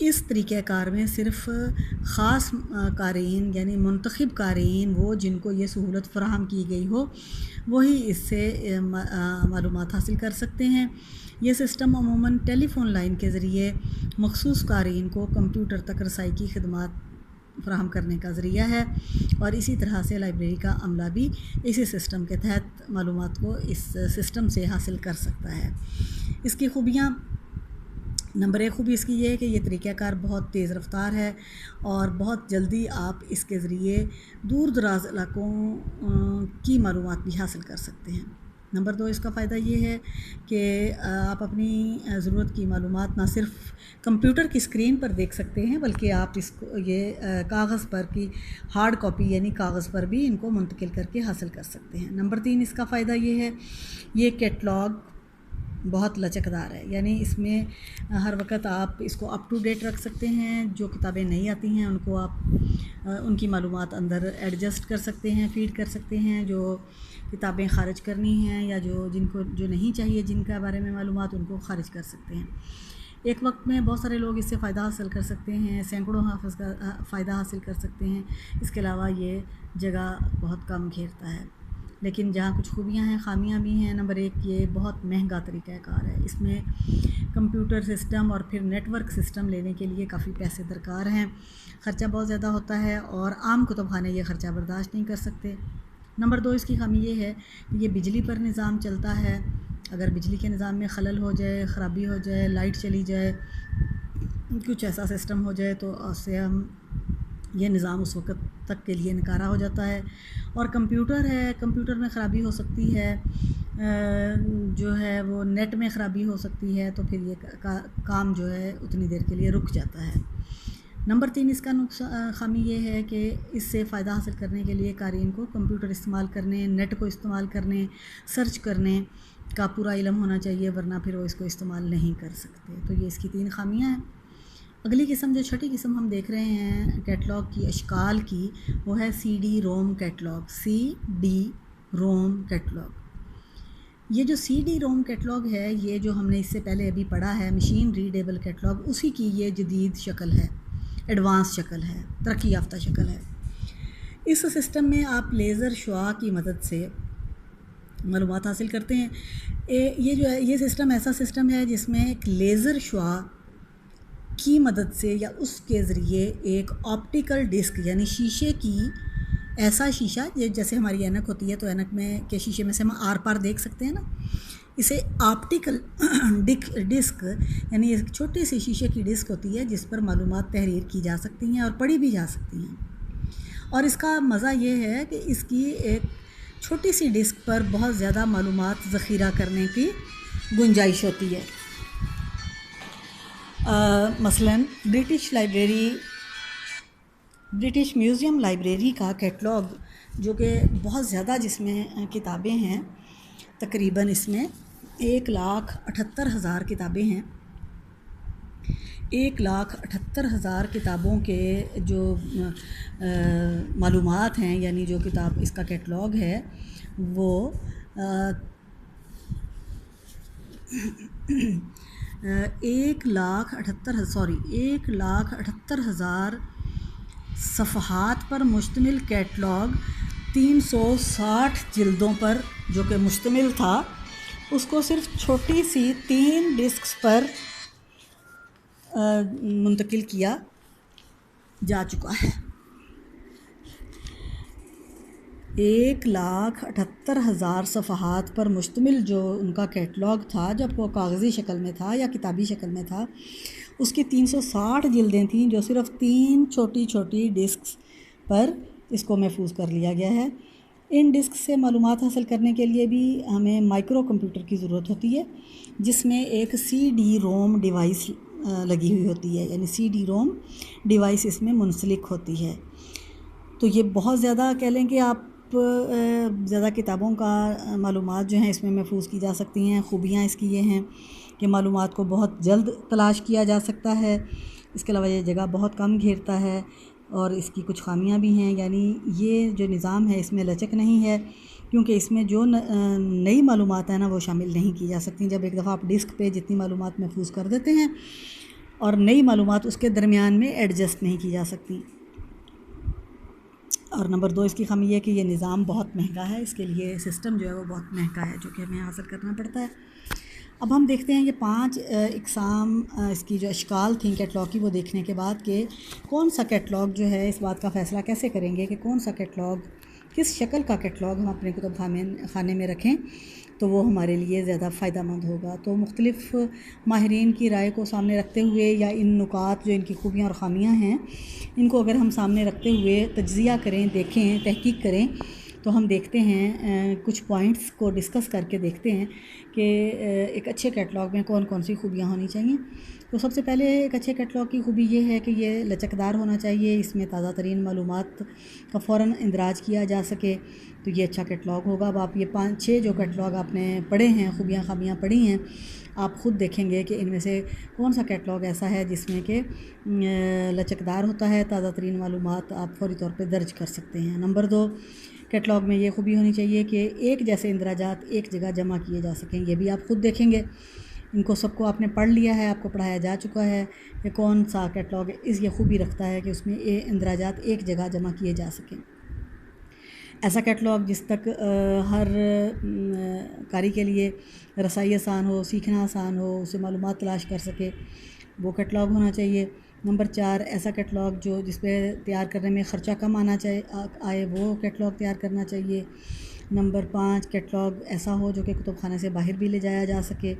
اس طریقہ کار میں صرف خاص قارئین یعنی منتخب قارئین، وہ جن کو یہ سہولت فراہم کی گئی ہو، وہی اس سے معلومات حاصل کر سکتے ہیں۔ یہ سسٹم عموماً ٹیلی فون لائن کے ذریعے مخصوص قارئین کو کمپیوٹر تک رسائی کی خدمات فراہم کرنے کا ذریعہ ہے، اور اسی طرح سے لائبریری کا عملہ بھی اسی سسٹم کے تحت معلومات کو اس سسٹم سے حاصل کر سکتا ہے۔ اس کی خوبیاں، نمبر 1 خوبی اس کی یہ ہے کہ یہ طریقہ کار بہت تیز رفتار ہے اور بہت جلدی آپ اس کے ذریعے دور دراز علاقوں کی معلومات بھی حاصل کر سکتے ہیں۔ نمبر 2 اس کا فائدہ یہ ہے کہ آپ اپنی ضرورت کی معلومات نہ صرف کمپیوٹر کی اسکرین پر دیکھ سکتے ہیں، بلکہ آپ اس کو یہ کاغذ پر کی ہارڈ کاپی یعنی کاغذ پر بھی ان کو منتقل کر کے حاصل کر سکتے ہیں۔ نمبر 3 اس کا فائدہ یہ ہے، یہ کیٹلاگ بہت لچکدار ہے، یعنی اس میں ہر وقت آپ اس کو اپ ٹو ڈیٹ رکھ سکتے ہیں۔ جو کتابیں نئی آتی ہیں ان کو آپ ان کی معلومات اندر ایڈجسٹ کر سکتے ہیں، فیڈ کر سکتے ہیں۔ جو کتابیں خارج کرنی ہیں یا جن کو جو نہیں چاہیے جن کے بارے میں معلومات، ان کو خارج کر سکتے ہیں۔ ایک وقت میں بہت سارے لوگ اس سے فائدہ حاصل کر سکتے ہیں، سینکڑوں حافظ کا فائدہ حاصل کر سکتے ہیں۔ اس کے علاوہ یہ جگہ بہت کم گھیرتا ہے، لیکن جہاں کچھ خوبیاں ہیں، خامیاں بھی ہیں۔ نمبر 1 یہ بہت مہنگا طریقہ کار ہے، اس میں کمپیوٹر سسٹم اور پھر نیٹ ورک سسٹم لینے کے لیے کافی پیسے درکار ہیں، خرچہ بہت زیادہ ہوتا ہے اور عام کتب خانے یہ خرچہ برداشت نہیں کر سکتے۔ نمبر 2 اس کی خامی یہ ہے کہ یہ بجلی پر نظام چلتا ہے۔ اگر بجلی کے نظام میں خلل ہو جائے، خرابی ہو جائے، لائٹ چلی جائے، کچھ ایسا سسٹم ہو جائے تو اس سے یہ نظام اس وقت تک کے لیے نکارا ہو جاتا ہے۔ اور کمپیوٹر ہے، کمپیوٹر میں خرابی ہو سکتی ہے، جو ہے وہ نیٹ میں خرابی ہو سکتی ہے، تو پھر یہ کام جو ہے اتنی دیر کے لیے رک جاتا ہے۔ نمبر 3 اس کا خامی یہ ہے کہ اس سے فائدہ حاصل کرنے کے لیے قارئین کو کمپیوٹر استعمال کرنے، نیٹ کو استعمال کرنے، سرچ کرنے کا پورا علم ہونا چاہیے، ورنہ پھر وہ اس کو استعمال نہیں کر سکتے۔ تو یہ اس کی 3 خامیاں ہیں۔ اگلی قسم، جو چھٹی قسم ہم دیکھ رہے ہیں کیٹلاگ کی اشکال کی، وہ ہے C D ROM catalogue. C D ROM catalogue, یہ جو سی ڈی روم کیٹلاگ ہے، یہ جو ہم نے اس سے پہلے ابھی پڑھا ہے مشین ریڈیبل کیٹلاگ، اسی کی یہ جدید شکل ہے، ایڈوانس شکل ہے، ترقی یافتہ شکل ہے۔ اس سسٹم میں آپ لیزر شعاع کی مدد سے معلومات حاصل کرتے ہیں۔ یہ جو ہے یہ سسٹم ایسا سسٹم ہے جس میں ایک لیزر شعاع کی مدد سے یا اس کے ذریعے ایک آپٹیکل ڈسک یعنی شیشے کی، ایسا شیشہ جیسے ہماری اینک ہوتی ہے تو اینک میں کے شیشے میں سے ہم آر پار دیکھ سکتے ہیں نا، اسے آپٹیکل ڈسک یعنی ایک چھوٹی سی شیشے کی ڈسک ہوتی ہے جس پر معلومات تحریر کی جا سکتی ہیں اور پڑھی بھی جا سکتی ہیں۔ اور اس کا مزہ یہ ہے کہ اس کی ایک چھوٹی سی ڈسک پر بہت زیادہ معلومات ذخیرہ کرنے کی گنجائش ہوتی ہے۔ مثلاً برٹش میوزیم لائبریری کا کیٹلاگ، جو کہ بہت زیادہ جس میں کتابیں ہیں، تقریباً اس میں 1,78,000 کتابیں ہیں۔ 1,78,000 کتابوں کے جو معلومات ہیں، یعنی جو کتاب اس کا کیٹلاگ ہے وہ 1,78,000 صفحات پر مشتمل کیٹلاگ 360 جلدوں پر جو کہ مشتمل تھا، اس کو صرف چھوٹی سی 3 ڈسکس پر منتقل کیا جا چکا ہے۔ 1,78,000 صفحات پر مشتمل جو ان کا کیٹلاگ تھا، جب وہ کاغذی شکل میں تھا یا کتابی شکل میں تھا، اس کی 360 جلدیں تھیں جو صرف 3 چھوٹی چھوٹی ڈسکس پر اس کو محفوظ کر لیا گیا ہے۔ ان ڈسک سے معلومات حاصل کرنے کے لیے بھی ہمیں مائکرو کمپیوٹر کی ضرورت ہوتی ہے، جس میں ایک سی ڈی روم ڈیوائس لگی ہوئی ہوتی ہے، یعنی سی ڈی روم ڈیوائس اس میں منسلک ہوتی ہے۔ تو یہ بہت زیادہ کہہ لیں کہ آپ زیادہ کتابوں کا معلومات جو ہیں اس میں محفوظ کی جا سکتی ہیں۔ خوبیاں اس کی یہ ہیں کہ معلومات کو بہت جلد تلاش کیا جا سکتا ہے، اس کے علاوہ یہ جگہ بہت کم گھیرتا ہے، اور اس کی کچھ خامیاں بھی ہیں، یعنی یہ جو نظام ہے اس میں لچک نہیں ہے، کیونکہ اس میں جو نئی معلومات ہیں نا وہ شامل نہیں کی جا سکتی۔ جب ایک دفعہ آپ ڈسک پہ جتنی معلومات محفوظ کر دیتے ہیں اور نئی معلومات اس کے درمیان میں ایڈجسٹ نہیں کی جا سکتی۔ اور نمبر 2 اس کی خامی یہ کہ یہ نظام بہت مہنگا ہے، اس کے لیے سسٹم جو ہے وہ بہت مہنگا ہے جو کہ ہمیں حاصل کرنا پڑتا ہے۔ اب ہم دیکھتے ہیں یہ 5 اقسام اس کی جو اشکال تھیں کیٹلاگ کی، وہ دیکھنے کے بعد کہ کون سا کیٹلاگ جو ہے، اس بات کا فیصلہ کیسے کریں گے کہ کون سا کیٹلاگ، کس شکل کا کیٹلاگ ہم اپنے کتب خانے میں رکھیں تو وہ ہمارے لیے زیادہ فائدہ مند ہوگا۔ تو مختلف ماہرین کی رائے کو سامنے رکھتے ہوئے یا ان نکات جو ان کی خوبیاں اور خامیاں ہیں ان کو اگر ہم سامنے رکھتے ہوئے تجزیہ کریں، دیکھیں، تحقیق کریں تو ہم دیکھتے ہیں کچھ پوائنٹس کو ڈسکس کر کے دیکھتے ہیں کہ ایک اچھے کیٹلاگ میں کون کون سی خوبیاں ہونی چاہیے۔ تو سب سے پہلے ایک اچھے کیٹلاگ کی خوبی یہ ہے کہ یہ لچکدار ہونا چاہیے، اس میں تازہ ترین معلومات کا فوراً اندراج کیا جا سکے، تو یہ اچھا کیٹلاگ ہوگا۔ اب آپ یہ 5-6 جو کیٹلاگ آپ نے پڑھے ہیں، خوبیاں خامیاں پڑھی ہیں، آپ خود دیکھیں گے کہ ان میں سے کون سا کیٹلاگ ایسا ہے جس میں کہ لچکدار ہوتا ہے، تازہ ترین معلومات آپ فوری طور پہ درج کر سکتے ہیں۔ نمبر 2 کیٹلاگ میں یہ خوبی ہونی چاہیے کہ ایک جیسے اندراجات ایک جگہ جمع کیے جا سکیں، یہ بھی آپ خود دیکھیں گے، ان کو سب کو آپ نے پڑھ لیا ہے، آپ کو پڑھایا جا چکا ہے کہ کون سا کیٹلاگ اس یہ خوبی رکھتا ہے کہ اس میں اندراجات ایک جگہ جمع کیے جا سکیں۔ ایسا کیٹلاگ جس تک ہر قاری کے لیے رسائی آسان ہو، سیکھنا آسان ہو، اسے معلومات تلاش کر سکے، وہ کیٹلاگ ہونا چاہیے۔ نمبر 4 ایسا کیٹلاگ جو جس پہ تیار کرنے میں خرچہ کم آئے وہ کیٹلاگ تیار کرنا چاہیے۔ نمبر 5 کیٹلاگ ایسا ہو جو کہ کتب خانے سے باہر بھی لے جایا جا سکے۔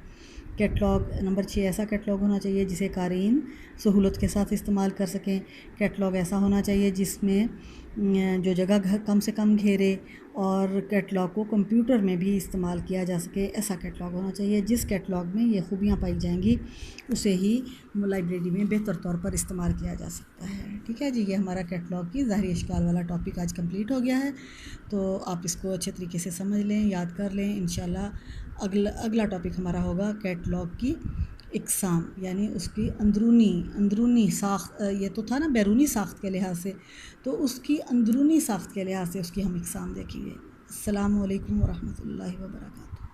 نمبر 6 ایسا کیٹلاگ ہونا چاہیے جسے قارئین سہولت کے ساتھ استعمال کر سکیں۔ کیٹلاگ ایسا ہونا چاہیے جس میں جو جگہ کم سے کم گھیرے اور کیٹلاگ کو کمپیوٹر میں بھی استعمال کیا جا سکے، ایسا کیٹلاگ ہونا چاہیے۔ جس کیٹلاگ میں یہ خوبیاں پائی جائیں گی اسے ہی لائبریری میں بہتر طور پر استعمال کیا جا سکتا ہے۔ ٹھیک ہے جی، یہ ہمارا کیٹلاگ کی ظاہری اشکال والا ٹاپک آج کمپلیٹ ہو گیا ہے، تو آپ اس کو اچھے طریقے سے سمجھ لیں، یاد کر لیں۔ انشاءاللہ اگلا ٹاپک ہمارا ہوگا کیٹلاگ کی اقسام، یعنی اس کی اندرونی ساخت، یہ تو تھا نا بیرونی ساخت کے لحاظ سے، تو اس کی اندرونی ساخت کے لحاظ سے اس کی ہم اقسام دیکھیں گے۔ السلام علیکم ورحمۃ اللہ وبرکاتہ۔